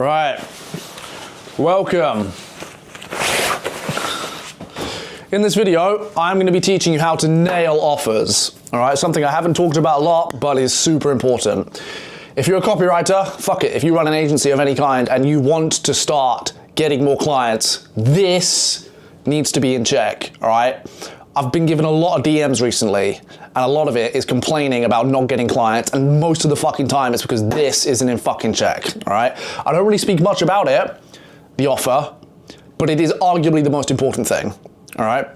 Right, welcome. In this video, I'm going to be teaching you how to nail offers. All right, something I haven't talked about a lot, but is super important. If you're a copywriter, fuck it. If you run an agency of any kind and you want to start getting more clients, this needs to be in check, all right? I've been given a lot of DMs recently, and a lot of it is complaining about not getting clients, and most of the fucking time it's because this isn't in fucking check, all right? I don't really speak much about it, the offer, but it is arguably the most important thing, all right?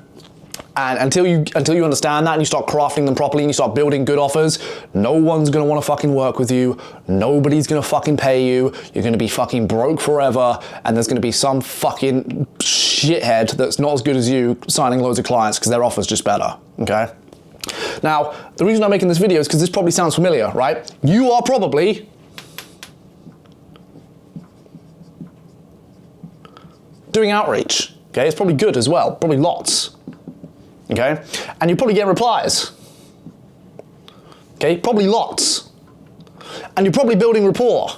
And until you understand that and you start crafting them properly and you start building good offers, no one's gonna wanna fucking work with you, nobody's gonna fucking pay you, you're gonna be fucking broke forever, and there's gonna be some fucking shithead that's not as good as you signing loads of clients because their offer's just better, okay? Now, the reason I'm making this video is because this probably sounds familiar, right? You are probably doing outreach, okay? It's probably good as well, probably lots. Okay, and you probably get replies. Okay, probably lots. And you're probably building rapport.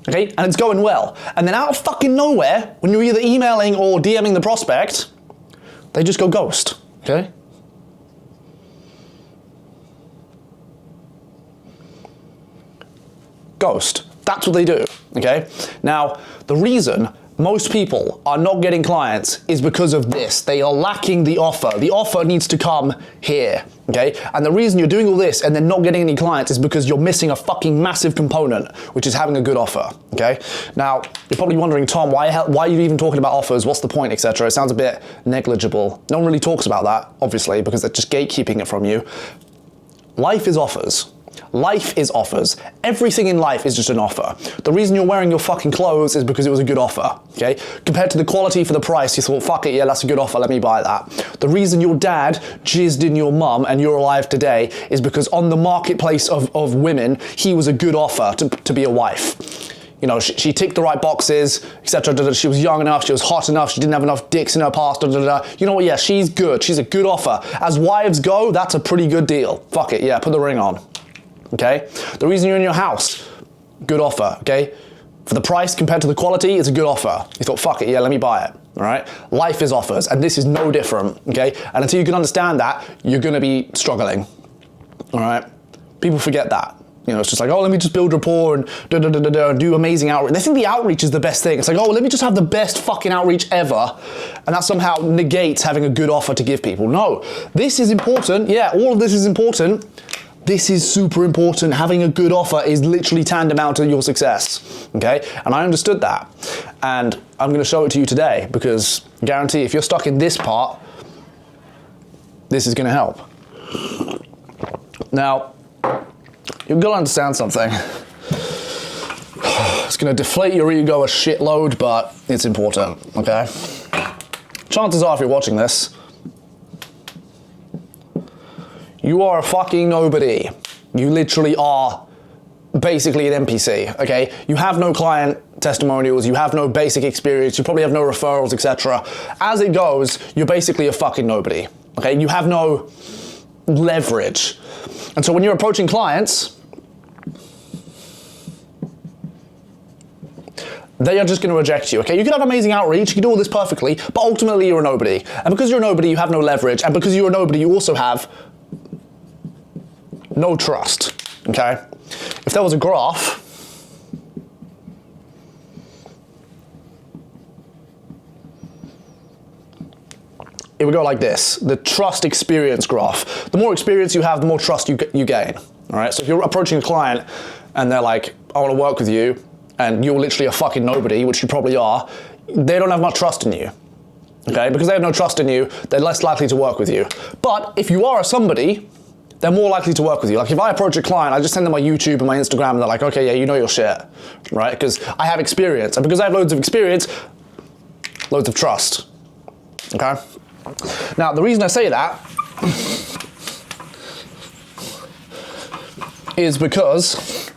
Okay, and it's going well. And then out of fucking nowhere, when you're either emailing or DMing the prospect, they just go ghost, okay? Ghost, that's what they do, okay? Now, the reason most people are not getting clients is because of this. They are lacking the offer. The offer needs to come here, okay? And the reason you're doing all this and then not getting any clients is because you're missing a fucking massive component, which is having a good offer, okay? Now, you're probably wondering, Tom, why are you even talking about offers? What's the point, etc.? It sounds a bit negligible. No one really talks about that, obviously, because they're just gatekeeping it from you. Life is offers. Life is offers. Everything in life is just an offer. The reason you're wearing your fucking clothes is because it was a good offer, okay? Compared to the quality for the price, you thought, fuck it, yeah, that's a good offer, let me buy that. The reason your dad jizzed in your mum and you're alive today is because on the marketplace of women, he was a good offer to be a wife. You know, she ticked the right boxes, etc. She was young enough, she was hot enough, she didn't have enough dicks in her past, You know what, yeah, she's good, she's a good offer. As wives go, that's a pretty good deal. Fuck it, yeah, put the ring on. Okay? The reason you're in your house, good offer, okay? For the price compared to the quality, it's a good offer. You thought, fuck it, yeah, let me buy it, all right? Life is offers, and this is no different, okay? And until you can understand that, you're gonna be struggling, all right? People forget that. You know, it's just like, oh, let me just build rapport and and do amazing outreach. They think the outreach is the best thing. It's like, oh, let me just have the best fucking outreach ever. And that somehow negates having a good offer to give people. No, this is important. Yeah, all of this is important. This is super important. Having a good offer is literally tantamount to your success, okay? And I understood that. And I'm gonna show it to you today because I guarantee if you're stuck in this part, this is gonna help. Now, you've got to understand something. It's gonna deflate your ego a shitload, but it's important, okay? Chances are if you're watching this, you are a fucking nobody. You literally are basically an NPC, okay? You have no client testimonials, you have no basic experience, you probably have no referrals, etc. As it goes, you're basically a fucking nobody, okay? You have no leverage. And so when you're approaching clients, they are just going to reject you, okay? You can have amazing outreach, you can do all this perfectly, but ultimately you're a nobody. And because you're a nobody, you have no leverage. And because you're a nobody, you also have no trust, okay? If there was a graph, it would go like this, the trust experience graph. The more experience you have, the more trust you gain, all right? So if you're approaching a client and they're like, I wanna work with you, and you're literally a fucking nobody, which you probably are, they don't have much trust in you, okay? Because they have no trust in you, they're less likely to work with you. But if you are a somebody, they're more likely to work with you. Like if I approach a client, I just send them my YouTube and my Instagram and they're like, okay, yeah, you know your shit, right? Because I have experience. And because I have loads of experience, loads of trust, okay? Now, the reason I say that is because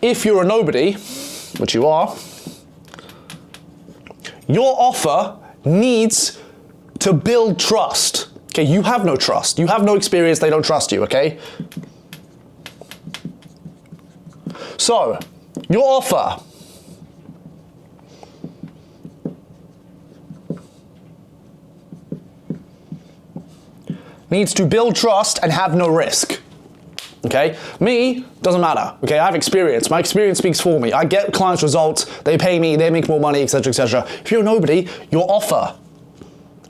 if you're a nobody, which you are, your offer needs to build trust. Okay, you have no trust. You have no experience, they don't trust you, okay? So, Your offer needs to build trust and have no risk. Okay? Me, doesn't matter. Okay? I have experience. My experience speaks for me. I get clients results, they pay me, they make more money, etc., etc. If you're nobody, your offer,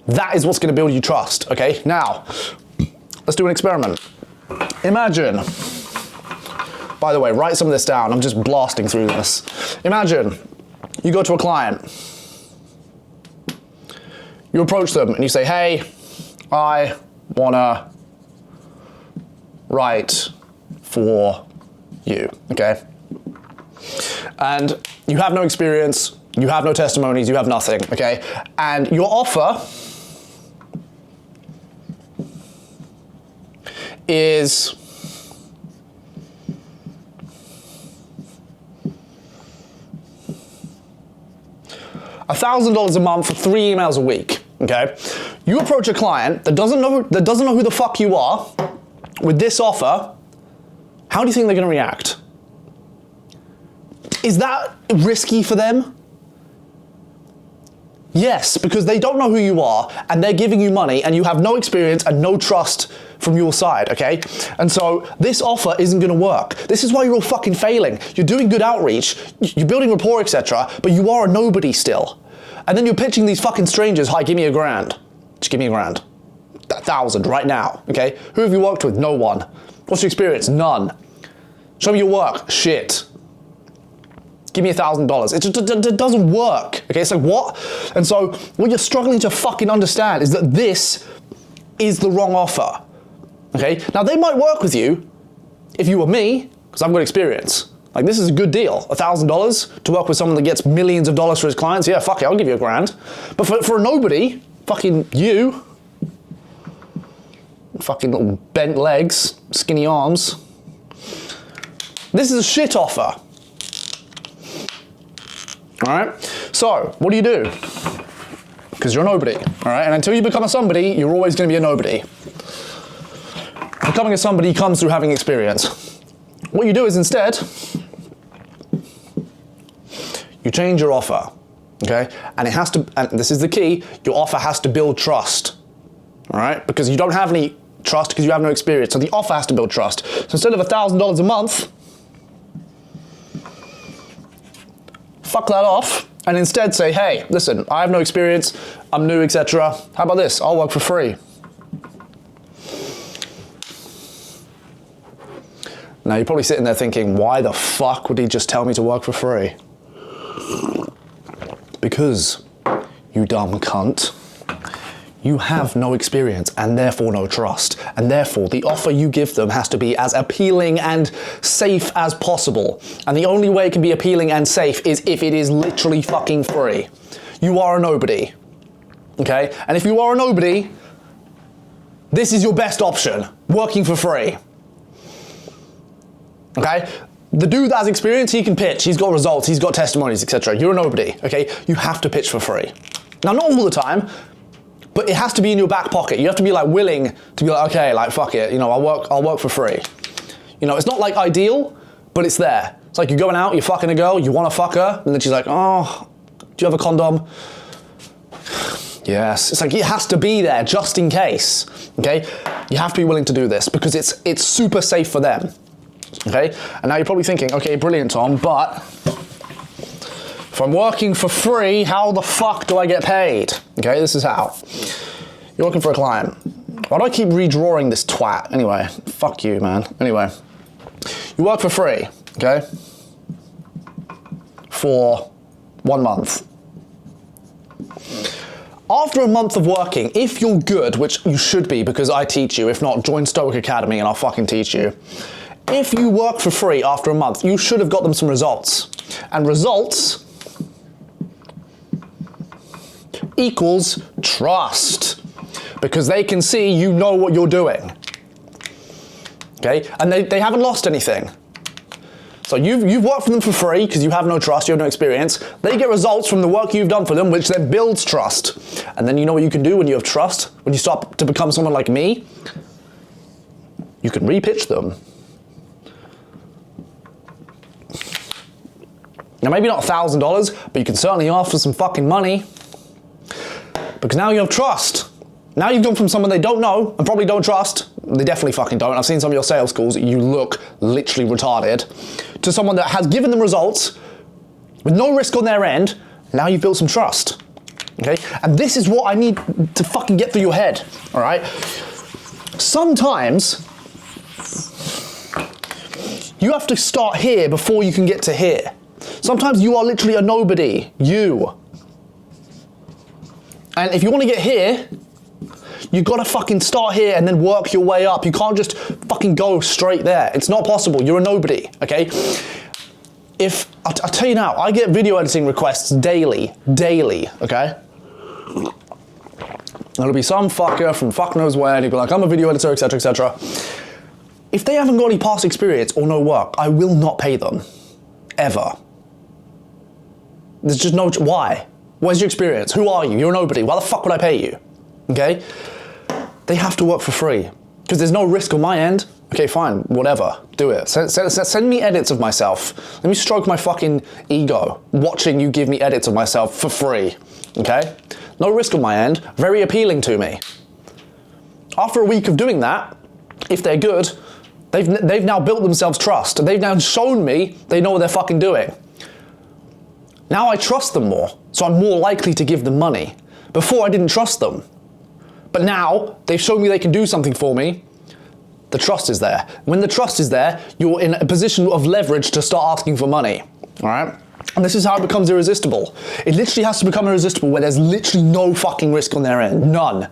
that is what's going to build you trust. Okay? Now, let's do an experiment. Imagine, by the way, write some of this down. I'm just blasting through this. Imagine you go to a client, you approach them and you say, hey, I wanna write for you, okay? And you have no experience, you have no testimonies, you have nothing, okay? And your offer is $1,000 a month for 3 emails a week, okay? You approach a client that doesn't know who the fuck you are with this offer, how do you think they're gonna react? Is that risky for them? Yes, because they don't know who you are and they're giving you money and you have no experience and no trust from your side, okay? And so this offer isn't gonna work. This is why you're all fucking failing. You're doing good outreach, you're building rapport, etc., but you are a nobody still. And then you're pitching these fucking strangers, hi, give me $1,000. Just give me $1,000. 1,000 right now, okay? Who have you worked with? No one. What's your experience? None. Show me your work. Shit. Give me $1,000. It doesn't work, okay? It's like, what? And so what you're struggling to fucking understand is that this is the wrong offer, okay? Now, they might work with you if you were me, because I've got experience. Like, this is a good deal. $1,000 to work with someone that gets millions of dollars for his clients. Yeah, fuck it, I'll give you $1,000. But for a nobody, fucking you, fucking little bent legs, skinny arms, this is a shit offer. All right, so what do? Because you're a nobody, all right? And until you become a somebody, you're always gonna be a nobody. Becoming a somebody comes through having experience. What you do is instead, you change your offer, okay? And it has to, and this is the key, your offer has to build trust, all right? Because you don't have any trust because you have no experience, so the offer has to build trust. So instead of $1,000 a month, fuck that off, and instead say, hey, listen, I have no experience, I'm new, etc. How about this? I'll work for free. Now you're probably sitting there thinking, why the fuck would he just tell me to work for free? Because, you dumb cunt, you have no experience and therefore no trust. And therefore the offer you give them has to be as appealing and safe as possible. And the only way it can be appealing and safe is if it is literally fucking free. You are a nobody, okay? And if you are a nobody, this is your best option, working for free, okay? The dude that has experience, he can pitch, he's got results, he's got testimonies, etc. You're a nobody, okay? You have to pitch for free. Now, not all the time, but it has to be in your back pocket. You have to be like willing to be like, okay, like fuck it, you know, I'll work for free. You know, it's not like ideal, but it's there. It's like you're going out, you're fucking a girl, you want to fuck her, and then she's like, oh, do you have a condom? Yes. It's like it has to be there just in case, okay? You have to be willing to do this because it's super safe for them, okay? And now you're probably thinking, okay, brilliant, Tom, but if I'm working for free, how the fuck do I get paid? Okay, this is how. You're working for a client. Why do I keep redrawing this twat? Anyway, fuck you, man. Anyway, you work for free, okay? For 1 month. After a month of working, if you're good, which you should be because I teach you, if not, join Stoic Academy and I'll fucking teach you. If you work for free after a month, you should have got them some results. And results equals trust, because they can see you know what you're doing, okay? And they haven't lost anything. So you've worked for them for free because you have no trust, you have no experience. They get results from the work you've done for them, which then builds trust. And then you know what you can do when you have trust, when you start to become someone like me? You can repitch them. Now, maybe not $1,000, but you can certainly ask for some fucking money. Because now you have trust. Now you've gone from someone they don't know and probably don't trust, they definitely fucking don't, I've seen some of your sales calls, you look literally retarded, to someone that has given them results with no risk on their end. Now you've built some trust, okay? And this is what I need to fucking get through your head, all right? Sometimes you have to start here before you can get to here. Sometimes you are literally a nobody, you. And if you want to get here, you've got to fucking start here and then work your way up. You can't just fucking go straight there. It's not possible. You're a nobody, okay? I'll tell you now, I get video editing requests daily, okay? There'll be some fucker from fuck knows where, and he'll be like, I'm a video editor, etc., etc. If they haven't got any past experience or no work, I will not pay them, ever. There's just no, why? Where's your experience? Who are you? You're a nobody. Why the fuck would I pay you? Okay? They have to work for free because there's no risk on my end. Okay, fine, whatever, do it. Send me edits of myself. Let me stroke my fucking ego watching you give me edits of myself for free, okay? No risk on my end, very appealing to me. After a week of doing that, if they're good, they've now built themselves trust. They've now shown me they know what they're fucking doing. Now I trust them more, so I'm more likely to give them money. Before I didn't trust them. But now they've shown me they can do something for me. The trust is there. When the trust is there, you're in a position of leverage to start asking for money, all right? And this is how it becomes irresistible. It literally has to become irresistible where there's literally no fucking risk on their end, none.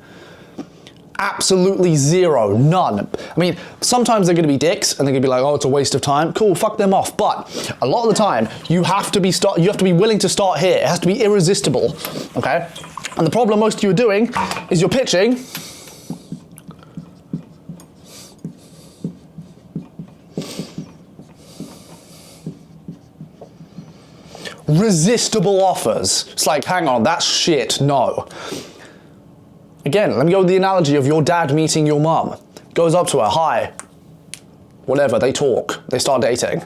Absolutely zero, none. I mean, sometimes they're gonna be dicks and they're gonna be like, oh, it's a waste of time. Cool, fuck them off. But a lot of the time, you have to be willing to start here. It has to be irresistible, okay? And the problem most of you are doing is you're pitching resistible offers. It's like, hang on, that's shit, no. Again, let me go with the analogy of your dad meeting your mum. Goes up to her, hi, whatever, they talk, they start dating.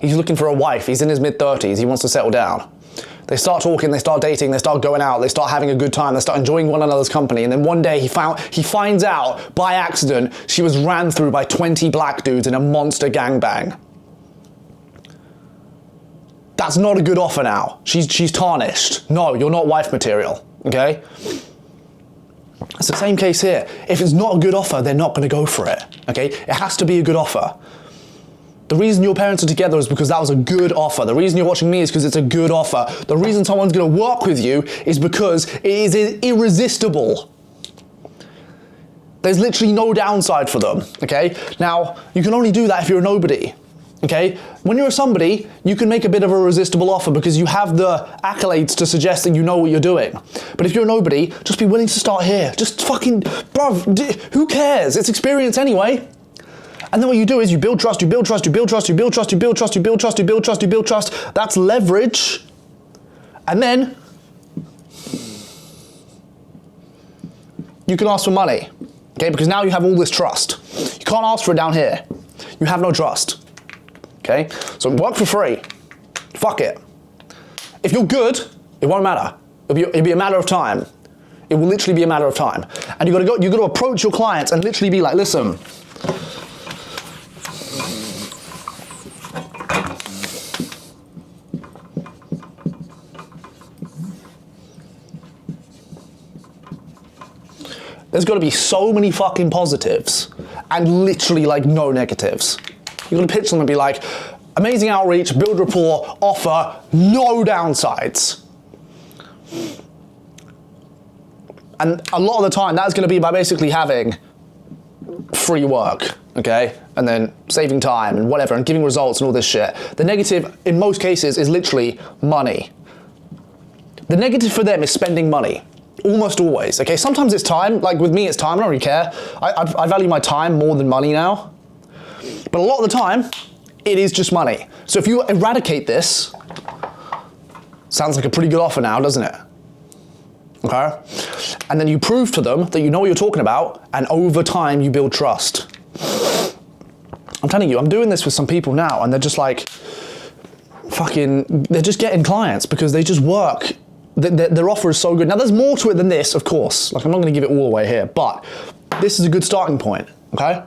He's looking for a wife, he's in his mid-30s, he wants to settle down. They start talking, they start dating, they start going out, they start having a good time, they start enjoying one another's company, and then one day he finds out, by accident, she was ran through by 20 black dudes in a monster gangbang. That's not a good offer now. She's tarnished. No, you're not wife material, okay? It's the same case here. If it's not a good offer, they're not gonna go for it, okay? It has to be a good offer. The reason your parents are together is because that was a good offer. The reason you're watching me is because it's a good offer. The reason someone's gonna work with you is because it is irresistible. There's literally no downside for them, okay? Now, you can only do that if you're a nobody, okay? When you're a somebody, you can make a bit of a resistible offer because you have the accolades to suggest that you know what you're doing. But if you're a nobody, just be willing to start here. Just fucking, bruv, who cares? It's experience anyway. And then what you do is you build trust, you build trust, you build trust, you build trust, you build trust, you build trust, you build trust, you build trust. That's leverage. And then you can ask for money, okay? Because now you have all this trust. You can't ask for it down here. You have no trust, okay? So work for free. Fuck it. If you're good, it won't matter. It'll be a matter of time. It will literally be a matter of time. And you gotta approach your clients and literally be like, listen, there's got to be so many fucking positives and literally like no negatives. You're going to pitch them and be like, amazing outreach, build rapport, offer, no downsides. And a lot of the time that's going to be by basically having free work, okay? And then saving time and whatever and giving results and all this shit. The negative in most cases is literally money. The negative for them is spending money. Almost always, okay? Sometimes it's time, like with me it's time, I don't really care. I value my time more than money now. But a lot of the time, it is just money. So if you eradicate this, sounds like a pretty good offer now, doesn't it? Okay? And then you prove to them that you know what you're talking about, and over time you build trust. I'm telling you, I'm doing this with some people now, and they're just like, they're just getting clients because they just work. Their offer is so good. Now there's more to it than this, of course. Like I'm not gonna give it all away here, but this is a good starting point, okay?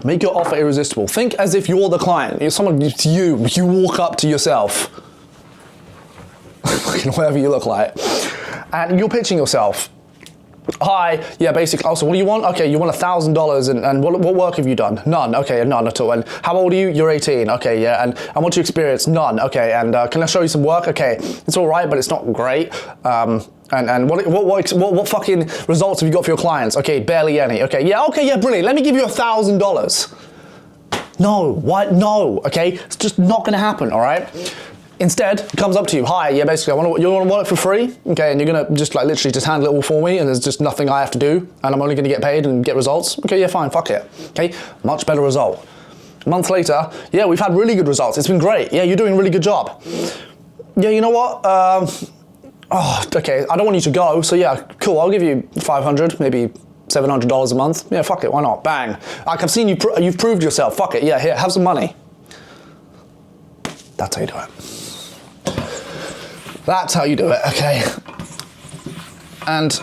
Make your offer irresistible. Think as if you're the client. It's you walk up to yourself, whatever you look like, and you're pitching yourself. Hi, yeah, basically, also, what do you want? Okay, you want $1,000, and what work have you done? None, okay, none at all. And how old are you? You're 18, okay, yeah, and what's your experience? None, okay, and can I show you some work? Okay, it's all right, but it's not great. And what fucking results have you got for your clients? Okay, barely any. Okay, yeah, brilliant. Let me give you $1,000. No, why? No, okay, it's just not gonna happen, all right? Instead, it comes up to you. Hi, yeah, basically, you want to work for free? Okay, and you're gonna just like literally just handle it all for me, and there's just nothing I have to do, and I'm only gonna get paid and get results. Okay, yeah, fine, fuck it. Okay, much better result. A month later, yeah, we've had really good results. It's been great. Yeah, you're doing a really good job. Yeah, you know what? Okay, I don't want you to go, so yeah, cool, I'll give you $500, maybe $700 a month. Yeah, fuck it, why not? Bang. Like, I've seen you've proved yourself. Fuck it, yeah, here, have some money. That's how you do it. That's how you do it, okay? And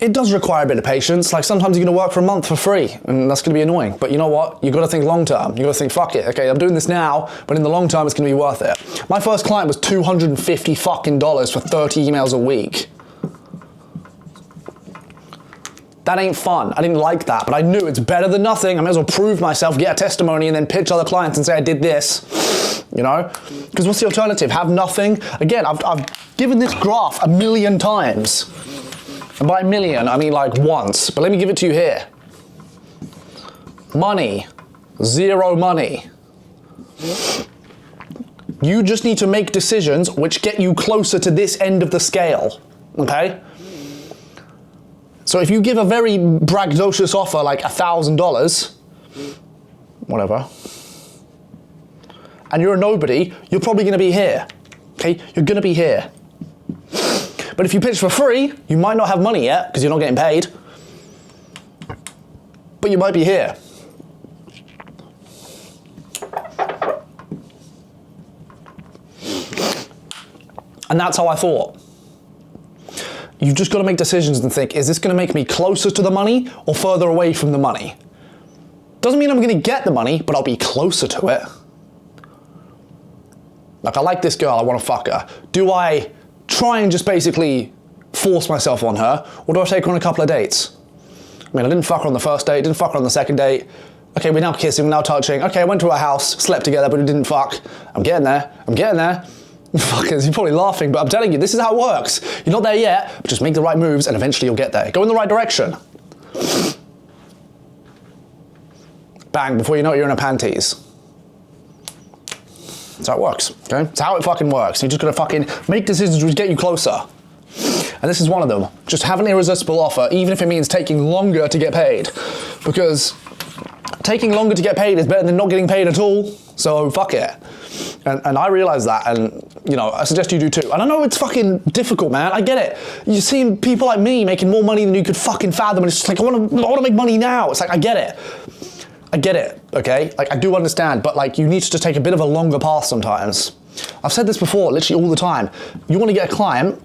it does require a bit of patience. Like sometimes you're gonna work for a month for free, and that's gonna be annoying. But you know what? You gotta think long term. You gotta think, fuck it, okay, I'm doing this now, but in the long term, it's gonna be worth it. My first client was $250 fucking for 30 emails a week. That ain't fun. I didn't like that, but I knew it's better than nothing. I may as well prove myself, get a testimony, and then pitch other clients and say I did this, you know? Because what's the alternative? Have nothing? Again, I've given this graph 1,000,000 times. And by 1,000,000, I mean like once, but let me give it to you here. Money, zero money. You just need to make decisions which get you closer to this end of the scale, okay? So if you give a very braggadocious offer like $1,000, whatever, and you're a nobody, you're probably gonna be here, okay? You're gonna be here. But if you pitch for free, you might not have money yet because you're not getting paid, but you might be here. And that's how I thought. You've just got to make decisions and think, is this going to make me closer to the money or further away from the money? Doesn't mean I'm going to get the money, but I'll be closer to it. Like, I like this girl, I want to fuck her. Do I try and just basically force myself on her, or do I take her on a couple of dates? I mean, I didn't fuck her on the first date, didn't fuck her on the second date. Okay, we're now kissing, we're now touching. Okay, I went to her house, slept together, but we didn't fuck. I'm getting there, I'm getting there. Fuckers, you're probably laughing, but I'm telling you, this is how it works. You're not there yet, but just make the right moves and eventually you'll get there. Go in the right direction. Bang, before you know it, you're in her panties. That's how it works, okay? That's how it fucking works. You're just gonna fucking make decisions which get you closer. And this is one of them. Just have an irresistible offer, even if it means taking longer to get paid. Because taking longer to get paid is better than not getting paid at all, so fuck it. And I realize that, and you know, I suggest you do too. And I know it's fucking difficult, man. I get it. You're seeing people like me making more money than you could fucking fathom, and it's just like, I wanna make money now. It's like, I get it, okay? Like, I do understand, but like, you need to just take a bit of a longer path sometimes. I've said this before, literally all the time. You wanna get a client,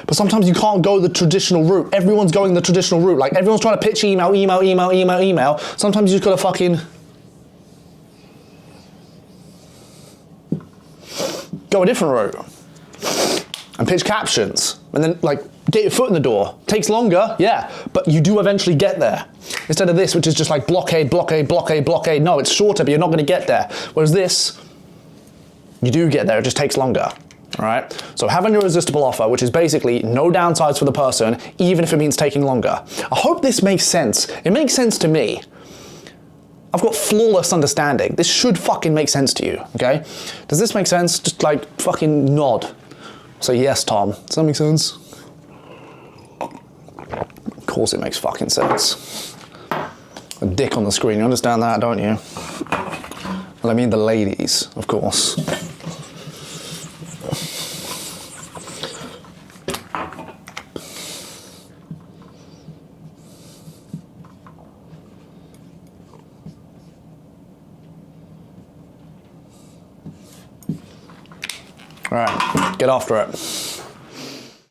but sometimes you can't go the traditional route. Everyone's going the traditional route. Like, everyone's trying to pitch email. Sometimes you just gotta fucking go a different route and pitch captions and then like get your foot in the door. Takes longer, yeah, but you do eventually get there. Instead of this, which is just like blockade. No, it's shorter, but you're not gonna get there. Whereas this, you do get there, it just takes longer, all right? So have an irresistible offer, which is basically no downsides for the person, even if it means taking longer. I hope this makes sense. It makes sense to me. I've got flawless understanding. This should fucking make sense to you, okay? Does this make sense? Just like fucking nod. Say yes, Tom. Does that make sense? Of course it makes fucking sense. A dick on the screen, you understand that, don't you? Well, I mean the ladies, of course. All right, get after it.